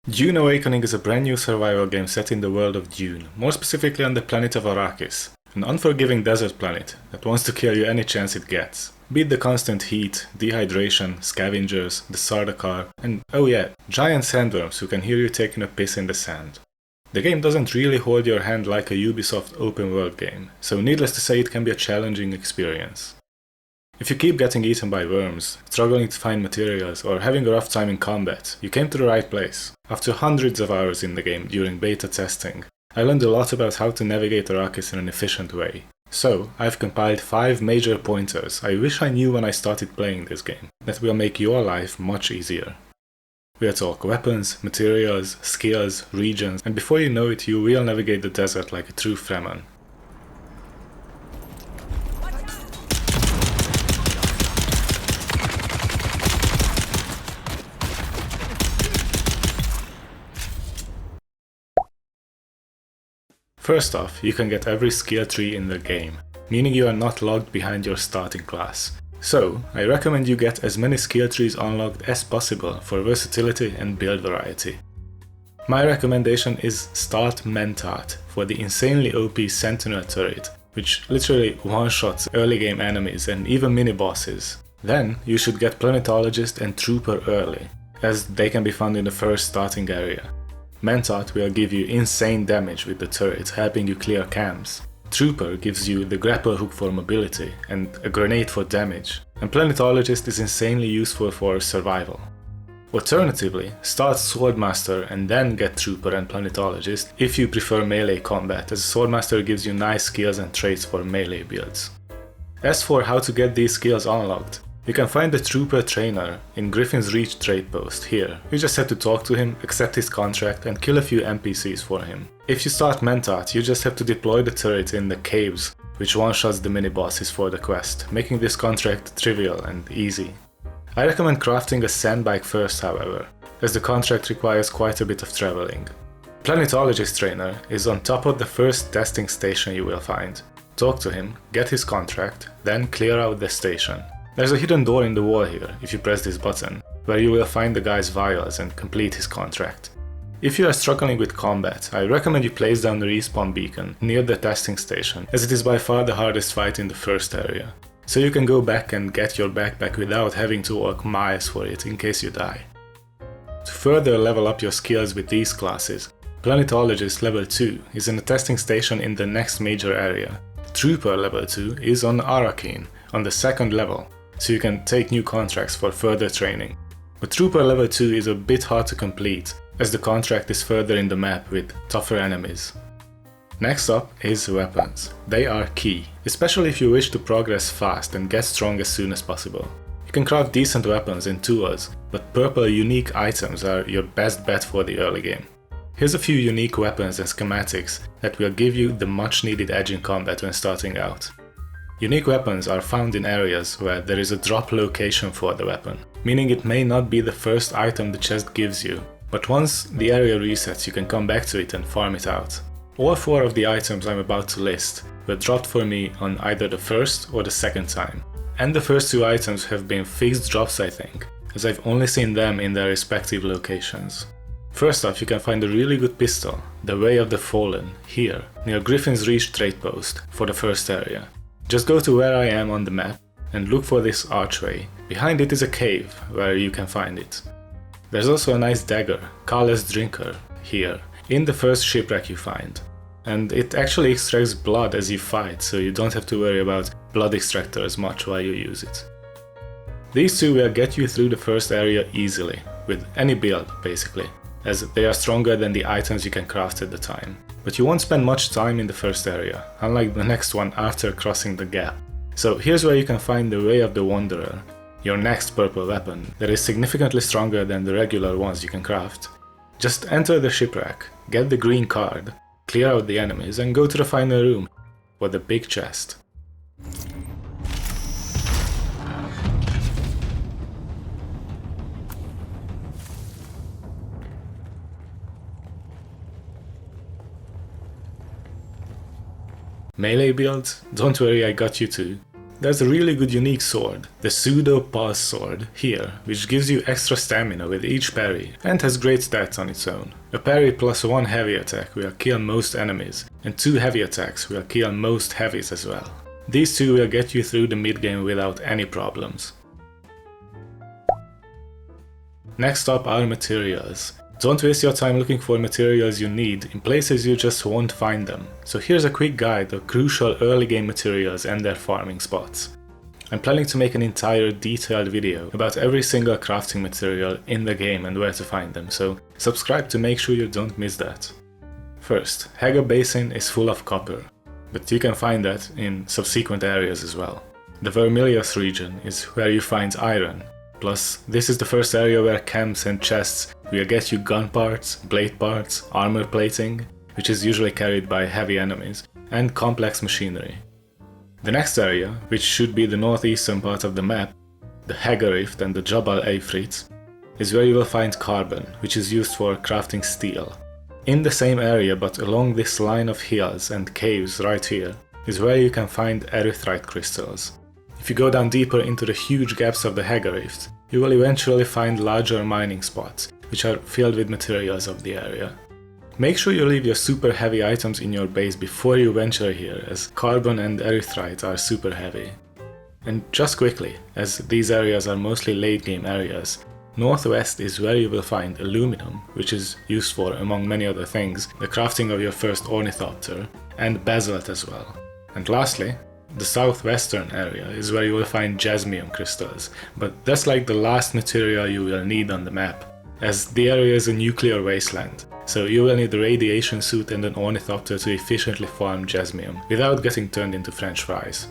Dune Awakening is a brand new survival game set in the world of Dune, more specifically on the planet of Arrakis, an unforgiving desert planet that wants to kill you any chance it gets. Be it the constant heat, dehydration, scavengers, the Sardaukar, and oh yeah, giant sandworms who can hear you taking a piss in the sand. The game doesn't really hold your hand like a Ubisoft open world game, so needless to say it can be a challenging experience. If you keep getting eaten by worms, struggling to find materials, or having a rough time in combat, you came to the right place. After hundreds of hours in the game during beta testing, I learned a lot about how to navigate Arrakis in an efficient way. So, I've compiled 5 major pointers I wish I knew when I started playing this game, that will make your life much easier. We'll talk weapons, materials, skills, regions, and before you know it you will navigate the desert like a true Fremen. First off, you can get every skill tree in the game, meaning you are not locked behind your starting class. So, I recommend you get as many skill trees unlocked as possible for versatility and build variety. My recommendation is start Mentat for the insanely OP Sentinel turret, which literally one-shots early game enemies and even mini-bosses. Then, you should get Planetologist and Trooper early, as they can be found in the first starting area. Mentat will give you insane damage with the turret, helping you clear camps. Trooper gives you the grapple hook for mobility and a grenade for damage, and Planetologist is insanely useful for survival. Alternatively, start Swordmaster and then get Trooper and Planetologist if you prefer melee combat, as Swordmaster gives you nice skills and traits for melee builds. As for how to get these skills unlocked, you can find the Trooper trainer in Griffin's Reach trade post here. You just have to talk to him, accept his contract and kill a few NPCs for him. If you start Mentat, you just have to deploy the turret in the caves, which one-shots the mini-bosses for the quest, making this contract trivial and easy. I recommend crafting a sandbike first however, as the contract requires quite a bit of traveling. Planetologist trainer is on top of the first testing station you will find. Talk to him, get his contract, then clear out the station. There's a hidden door in the wall here, if you press this button, where you will find the guy's vials and complete his contract. If you are struggling with combat, I recommend you place down the respawn beacon near the testing station, as it is by far the hardest fight in the first area, so you can go back and get your backpack without having to walk miles for it in case you die. To further level up your skills with these classes, Planetologist level 2 is in a testing station in the next major area. Trooper level 2 is on Arrakeen, on the second level, so you can take new contracts for further training. But Trooper level 2 is a bit hard to complete, as the contract is further in the map with tougher enemies. Next up is weapons. They are key, especially if you wish to progress fast and get strong as soon as possible. You can craft decent weapons and tools, but purple unique items are your best bet for the early game. Here's a few unique weapons and schematics that will give you the much needed edge in combat when starting out. Unique weapons are found in areas where there is a drop location for the weapon, meaning it may not be the first item the chest gives you, but once the area resets you can come back to it and farm it out. All 4 of the items I'm about to list were dropped for me on either the first or the second time, and the first 2 items have been fixed drops I think, as I've only seen them in their respective locations. First off, you can find a really good pistol, the Way of the Fallen, here, near Griffin's Reach trade post, for the first area. Just go to where I am on the map and look for this archway. Behind it is a cave where you can find it. There's also a nice dagger, Kale's Drinker, here, in the first shipwreck you find. And it actually extracts blood as you fight, so you don't have to worry about blood extractor as much while you use it. These 2 will get you through the first area easily, with any build basically, as they are stronger than the items you can craft at the time. But you won't spend much time in the first area, unlike the next one after crossing the gap. So here's where you can find the Way of the Wanderer, your next purple weapon that is significantly stronger than the regular ones you can craft. Just enter the shipwreck, get the green card, clear out the enemies and go to the final room for the big chest. Melee builds? Don't worry, I got you too. There's a really good unique sword, the Pseudo Pulse Sword, here, which gives you extra stamina with each parry, and has great stats on its own. A parry plus 1 heavy attack will kill most enemies, and 2 heavy attacks will kill most heavies as well. These two will get you through the mid-game without any problems. Next up are materials. Don't waste your time looking for materials you need in places you just won't find them. So here's a quick guide of crucial early game materials and their farming spots. I'm planning to make an entire detailed video about every single crafting material in the game and where to find them, so subscribe to make sure you don't miss that. First, Haga Basin is full of copper, but you can find that in subsequent areas as well. The Vermilius region is where you find iron. Plus, this is the first area where camps and chests will get you gun parts, blade parts, armor plating, which is usually carried by heavy enemies, and complex machinery. The next area, which should be the northeastern part of the map, the Haga Rift and the Jabal Ifrit, is where you will find carbon, which is used for crafting steel. In the same area but along this line of hills and caves right here, is where you can find erythrite crystals. If you go down deeper into the huge gaps of the Haga Rift, you will eventually find larger mining spots, which are filled with materials of the area. Make sure you leave your super heavy items in your base before you venture here, as carbon and erythrite are super heavy. And just quickly, as these areas are mostly late game areas, northwest is where you will find aluminum, which is used for, among many other things, the crafting of your first ornithopter, and basalt as well. And lastly, the southwestern area is where you will find jasmium crystals, but that's like the last material you will need on the map, as the area is a nuclear wasteland, so you will need a radiation suit and an ornithopter to efficiently farm jasmium without getting turned into french fries.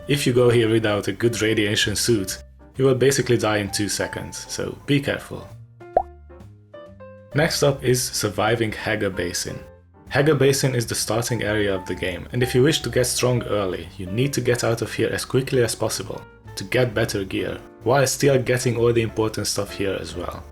If you go here without a good radiation suit, you will basically die in 2 seconds, so be careful. Next up is surviving Haga Basin. Haga Basin is the starting area of the game, and if you wish to get strong early, you need to get out of here as quickly as possible to get better gear, while still getting all the important stuff here as well.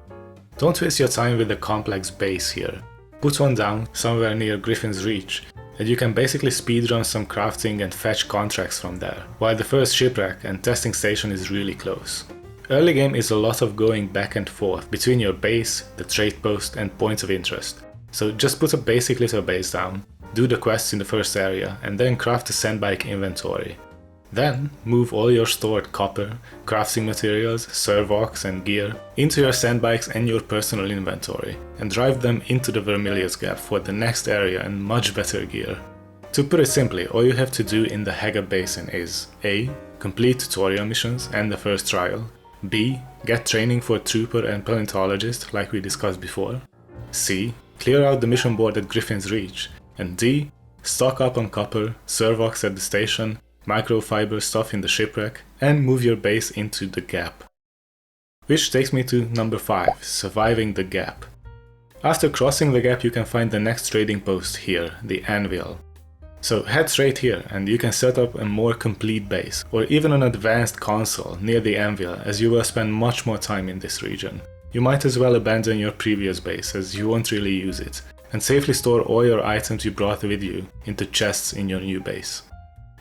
Don't waste your time with the complex base here. Put one down somewhere near Griffin's Reach, and you can basically speedrun some crafting and fetch contracts from there, while the first shipwreck and testing station is really close. Early game is a lot of going back and forth between your base, the trade post and points of interest. So just put a basic little base down, do the quests in the first area, and then craft a sandbike inventory. Then move all your stored copper, crafting materials, servox and gear into your sandbikes and your personal inventory, and drive them into the Vermilius Gap for the next area and much better gear. To put it simply, all you have to do in the Haga Basin is A. Complete tutorial missions and the first trial, B. Get training for trooper and paleontologist like we discussed before, C. Clear out the mission board at Griffin's Reach, and D. Stock up on copper, servox at the station, microfiber stuff in the shipwreck, and move your base into the gap. Which takes me to number 5, surviving the gap. After crossing the gap you can find the next trading post here, the Anvil. So head straight here and you can set up a more complete base, or even an advanced console near the Anvil, as you will spend much more time in this region. You might as well abandon your previous base as you won't really use it, and safely store all your items you brought with you into chests in your new base.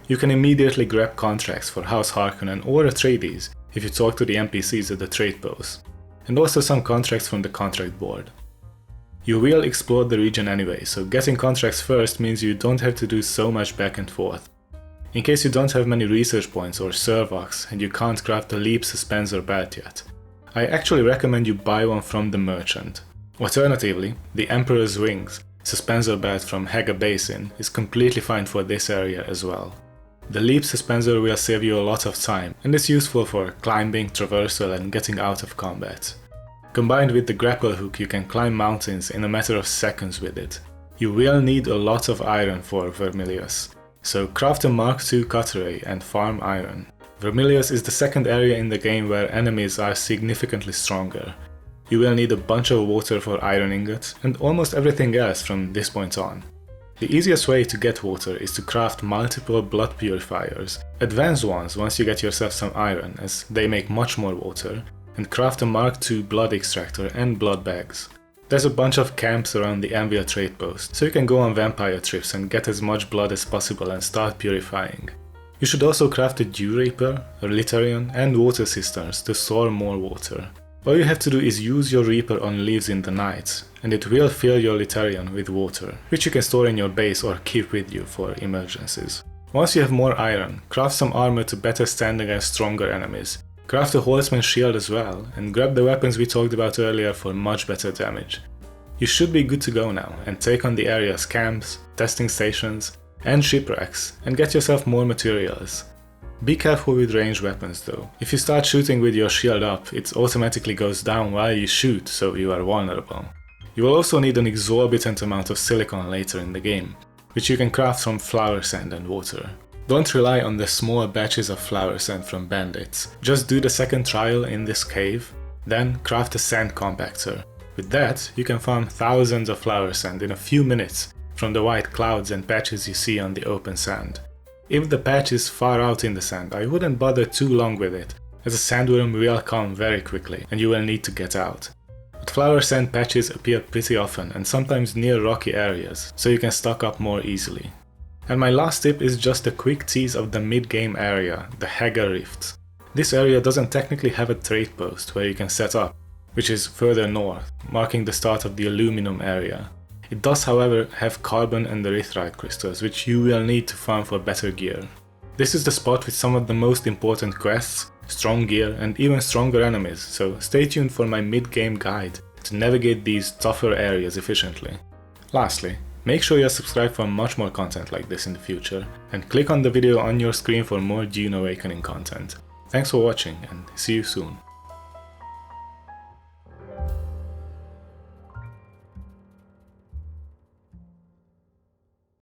You can immediately grab contracts for House Harkonnen or Atreides if you talk to the NPCs at the trade post, and also some contracts from the contract board. You will explore the region anyway, so getting contracts first means you don't have to do so much back and forth. In case you don't have many research points or servox and you can't craft a leap suspensor belt yet, I actually recommend you buy one from the merchant. Alternatively, the Emperor's Wings suspensor belt from Haga Basin is completely fine for this area as well. The leap suspensor will save you a lot of time and is useful for climbing, traversal and getting out of combat. Combined with the grapple hook you can climb mountains in a matter of seconds with it. You will need a lot of iron for Vermilius, so craft a Mark II cutlery and farm iron. Vermilius is the second area in the game where enemies are significantly stronger. You will need a bunch of water for iron ingots and almost everything else from this point on. The easiest way to get water is to craft multiple blood purifiers, advanced ones once you get yourself some iron as they make much more water, and craft a Mark II blood extractor and blood bags. There's a bunch of camps around the Anvil trade post, so you can go on vampire trips and get as much blood as possible and start purifying. You should also craft a Dew Reaper, a Litarion, and water cisterns to store more water. All you have to do is use your Reaper on leaves in the night, and it will fill your Litarion with water, which you can store in your base or keep with you for emergencies. Once you have more iron, craft some armor to better stand against stronger enemies. Craft a Horseman shield as well, and grab the weapons we talked about earlier for much better damage. You should be good to go now, and take on the area's camps, testing stations, and shipwrecks, and get yourself more materials. Be careful with ranged weapons though. If you start shooting with your shield up, it automatically goes down while you shoot, so you are vulnerable. You will also need an exorbitant amount of silicon later in the game, which you can craft from flower sand and water. Don't rely on the small batches of flower sand from bandits. Just do the second trial in this cave, then craft a sand compactor. With that, you can farm thousands of flower sand in a few minutes from the white clouds and patches you see on the open sand. If the patch is far out in the sand, I wouldn't bother too long with it, as a sandworm will come very quickly and you will need to get out. But flower sand patches appear pretty often and sometimes near rocky areas, so you can stock up more easily. And my last tip is just a quick tease of the mid-game area, the Hagar Rifts. This area doesn't technically have a trade post where you can set up, which is further north, marking the start of the aluminum area. It does, however, have carbon and erythrite crystals, which you will need to farm for better gear. This is the spot with some of the most important quests, strong gear, and even stronger enemies, so stay tuned for my mid-game guide to navigate these tougher areas efficiently. Lastly, make sure you're subscribed for much more content like this in the future, and click on the video on your screen for more Dune Awakening content. Thanks for watching, and see you soon.